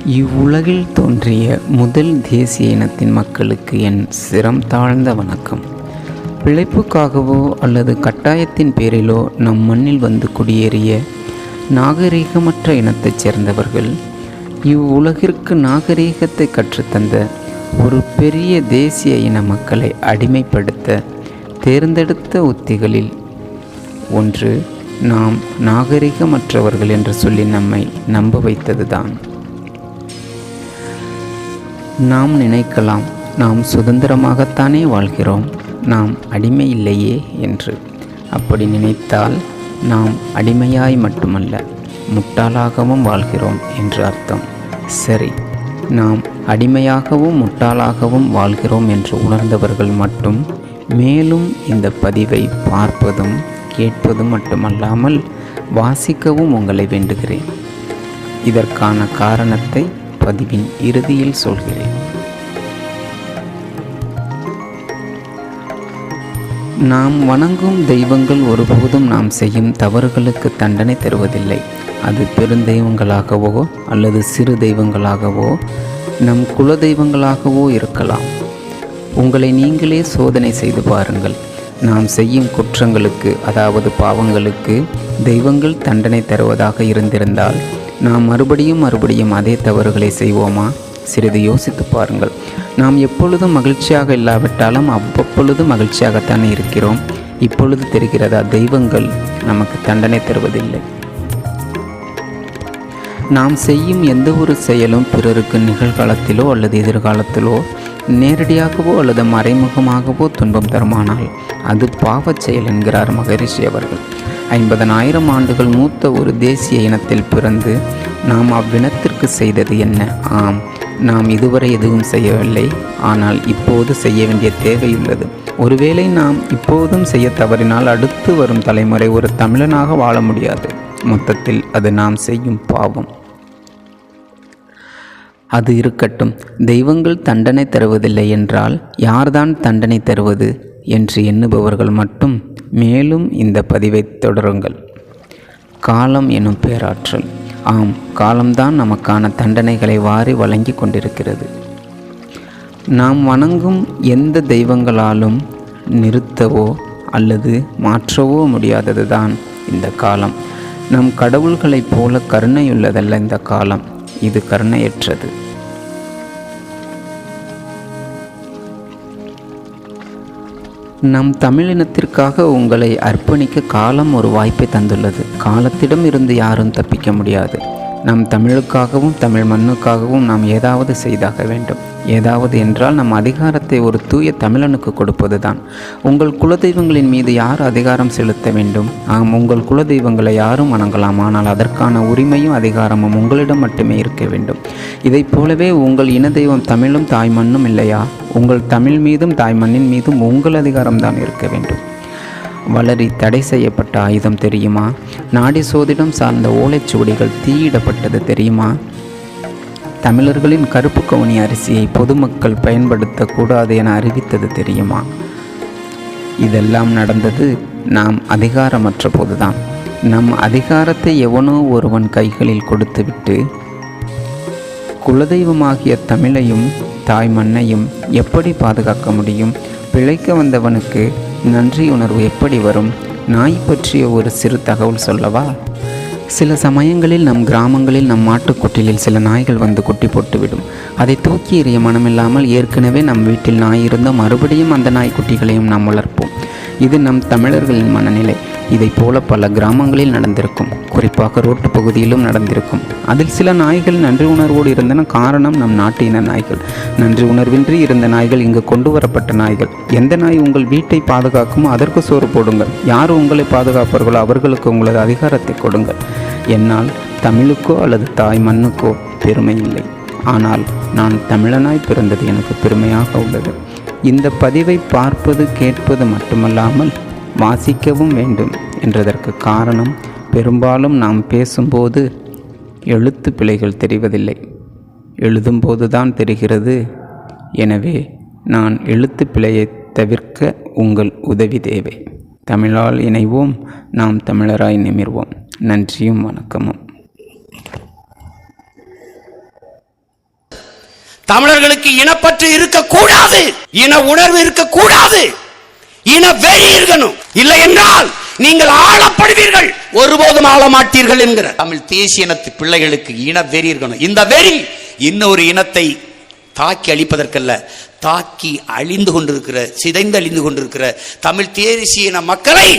இவ்வுலகில் தோன்றிய முதல் தேசிய இனத்தின் மக்களுக்கு என் சிரம் தாழ்ந்த வணக்கம். பிழைப்புக்காகவோ அல்லது கட்டாயத்தின் பேரிலோ நம் மண்ணில் வந்து குடியேறிய நாகரீகமற்ற இனத்தைச் சேர்ந்தவர்கள் இவ்வுலகிற்கு நாகரீகத்தை கற்றுத்தந்த ஒரு பெரிய தேசிய இன மக்களை அடிமைப்படுத்த தேர்ந்தெடுத்த உத்திகளில் ஒன்று நாம் நாகரிகமற்றவர்கள் என்று சொல்லி நம்மை நம்ப வைத்ததுதான். நாம் நினைக்கலாம், நாம் சுதந்திரமாகத்தானே வாழ்கிறோம், நாம் அடிமை இல்லையே என்று. அப்படி நினைத்தால் நாம் அடிமையாய் மட்டுமல்ல, முட்டாளாகவும் வாழ்கிறோம் என்று அர்த்தம். சரி, நாம் அடிமையாகவும் முட்டாளாகவும் வாழ்கிறோம் என்று உணர்ந்தவர்கள் மட்டும் மேலும் இந்த பதிவை பார்ப்பதும் கேட்பதும் மட்டுமல்லாமல் வாசிக்கவும் உங்களை வேண்டுகிறேன். இதற்கான காரணத்தை பதிவின் இறுதியில் சொல்கிறேன். நாம் வணங்கும் தெய்வங்கள் ஒருபோதும் நாம் செய்யும் தவறுகளுக்கு தண்டனை தருவதில்லை. அது பெருந்தெய்வங்களாகவோ அல்லது சிறு தெய்வங்களாகவோ நம் குல தெய்வங்களாகவோ இருக்கலாம். உங்களை நீங்களே சோதனை செய்து பாருங்கள். நாம் செய்யும் குற்றங்களுக்கு, அதாவது பாவங்களுக்கு தெய்வங்கள் தண்டனை தருவதாக இருந்திருந்தால் நாம் மறுபடியும் அதே தவறுகளை செய்வோமா? சிறிது யோசித்து பாருங்கள். நாம் எப்பொழுதும் மகிழ்ச்சியாக இல்லாவிட்டாலும் அவ்வப்பொழுது மகிழ்ச்சியாகத்தான் இருக்கிறோம். இப்பொழுது தெரிகிறதா, தெய்வங்கள் நமக்கு தண்டனை தருவதில்லை. நாம் செய்யும் எந்த ஒரு செயலும் பிறருக்கு நிகழ்காலத்திலோ அல்லது எதிர்காலத்திலோ நேரடியாகவோ அல்லது மறைமுகமாகவோ துன்பம் தருமானால் அது பாவச் செயல் என்கிறார் மகரிஷி அவர்கள். 50,000 ஆண்டுகள் மூத்த ஒரு தேசிய இனத்தில் பிறந்து நாம் அவ்வினத்திற்கு செய்தது என்ன? ஆம், நாம் இதுவரை எதுவும் செய்யவில்லை. ஆனால் இப்போது செய்ய வேண்டிய தேவையுள்ளது. ஒருவேளை நாம் இப்போதும் செய்ய தவறினால் அடுத்து வரும் தலைமுறை ஒரு தமிழனாக வாழ முடியாது. மொத்தத்தில் அது நாம் செய்யும் பாவம். அது இருக்கட்டும். தெய்வங்கள் தண்டனை தருவதில்லை என்றால் யார்தான் தண்டனை தருவது என்று எண்ணுபவர்கள் மட்டும் மேலும் இந்த பதிவை தொடருங்கள். காலம் எனும் பேராற்றல். ஆம், காலம்தான் நமக்கான தண்டனைகளை வாரி வழங்கி கொண்டிருக்கிறது. நாம் வணங்கும் எந்த தெய்வங்களாலும் நிறுத்தவோ அல்லது மாற்றவோ முடியாதது தான் இந்த காலம். நம் கடவுள்களைப் போல கருணையுள்ளதல்ல இந்த காலம். இது கருணையற்றது. நம் தமிழினத்திற்காக உங்களை அர்ப்பணிக்க காலம் ஒரு வாய்ப்பை தந்துள்ளது. காலத்திடம் இருந்து யாரும் தப்பிக்க முடியாது. நம் தமிழுக்காகவும் தமிழ் மண்ணுக்காகவும் நாம் ஏதாவது செய்தாக வேண்டும். ஏதாவது என்றால் நம் அதிகாரத்தை ஒரு தூய தமிழனுக்கு கொடுப்பது தான். உங்கள் குலதெய்வங்களின் மீது யார் அதிகாரம் செலுத்த வேண்டும்? ஆம், உங்கள் குலதெய்வங்களை யாரும் வணங்கலாம். ஆனால் அதற்கான உரிமையும் அதிகாரமும் உங்களிடம் மட்டுமே இருக்க வேண்டும். இதைப் போலவே உங்கள் இன தெய்வம் தமிழும் தாய் மண்ணும் இல்லையா? உங்கள் தமிழ் மீதும் தாய் மண்ணின் மீதும் உங்கள் அதிகாரம்தான் இருக்க வேண்டும். வளரி தடை செய்யப்பட்ட ஆயுதம் தெரியுமா? நாடி சோதிடம் சார்ந்த ஓலைச்சுவடிகள் தீயிடப்பட்டது தெரியுமா? தமிழர்களின் கருப்பு கவுனி அரிசியை பொதுமக்கள் பயன்படுத்தக்கூடாது என அறிவித்தது தெரியுமா? இதெல்லாம் நடந்தது நாம் அதிகாரமற்ற போதுதான். நம் அதிகாரத்தை எவனோ ஒருவன் கைகளில் கொடுத்துவிட்டு குலதெய்வமாகிய தமிழையும் தாய் மண்ணையும் எப்படி பாதுகாக்க முடியும்? பிழைக்க வந்தவனுக்கு நன்றியுணர்வு எப்படி வரும்? நாய் பற்றிய ஒரு சிறு தகவல் சொல்லவா? சில சமயங்களில் நம் கிராமங்களில் நம் மாட்டுக்குட்டிலில் சில நாய்கள் வந்து குட்டி போட்டுவிடும். அதை தூக்கி எறிய மனமில்லாமல் ஏற்கனவே நம் வீட்டில் நாய் இருந்தால் மறுபடியும் அந்த நாய்க்குட்டிகளையும் நாம் வளர்ப்போம். இது நம் தமிழர்களின் மனநிலை. இதைப் போல பல கிராமங்களில் நடந்திருக்கும். குறிப்பாக ரோட்டு பகுதியிலும் நடந்திருக்கும். அதில் சில நாய்கள் நன்றி உணர்வோடு இருந்தன. காரணம், நம் நாட்டு இன நாய்கள். நன்றி உணர்வின்றி இருந்த நாய்கள் இங்கு கொண்டு வரப்பட்ட நாய்கள். எந்த நாய் உங்கள் வீட்டை பாதுகாக்குமோ அதற்கு சோறு போடுங்கள். யார் உங்களை பாதுகாப்பார்களோ அவர்களுக்கு உங்களது அதிகாரத்தை கொடுங்கள். என்னால் தமிழுக்கோ அல்லது தாய் மண்ணுக்கோ பெருமை இல்லை. ஆனால் நான் தமிழனாய் பிறந்தது எனக்கு பெருமையாக உள்ளது. இந்த பதிவை பார்ப்பது கேட்பது மட்டுமல்லாமல் வாசிக்கவும் வேண்டும் என்றதற்கு காரணம், பெரும்பாலும் நாம் பேசும்போது எழுத்து பிழைகள் தெரிவதில்லை, எழுதும்போது தான் தெரிகிறது. எனவே நான் எழுத்து பிழையை தவிர்க்க உங்கள் உதவி தேவை. தமிழால் இணைவோம், நாம் தமிழராய் நிமிர்வோம். நன்றியும் வணக்கமும். தமிழர்களுக்கு இனப்பற்று இருக்கக்கூடாது, இன உணர்வு இருக்கக்கூடாது, இன வெறி இருக்கணும். இல்லை என்றால் நீங்கள் ஆளப்படுவீர்கள், ஒருபோதும் ஆள மாட்டீர்கள் என்கிற தமிழ் தேசிய இனத்து பிள்ளைகளுக்கு இன வெறி இருக்கணும். இந்த வெறி இன்னொரு இனத்தை தாக்கி அழிப்பதற்கல்ல, தாக்கி அழிந்து கொண்டிருக்கிற, சிதைந்து அழிந்து கொண்டிருக்கிற தமிழ் தேசிய இன மக்களை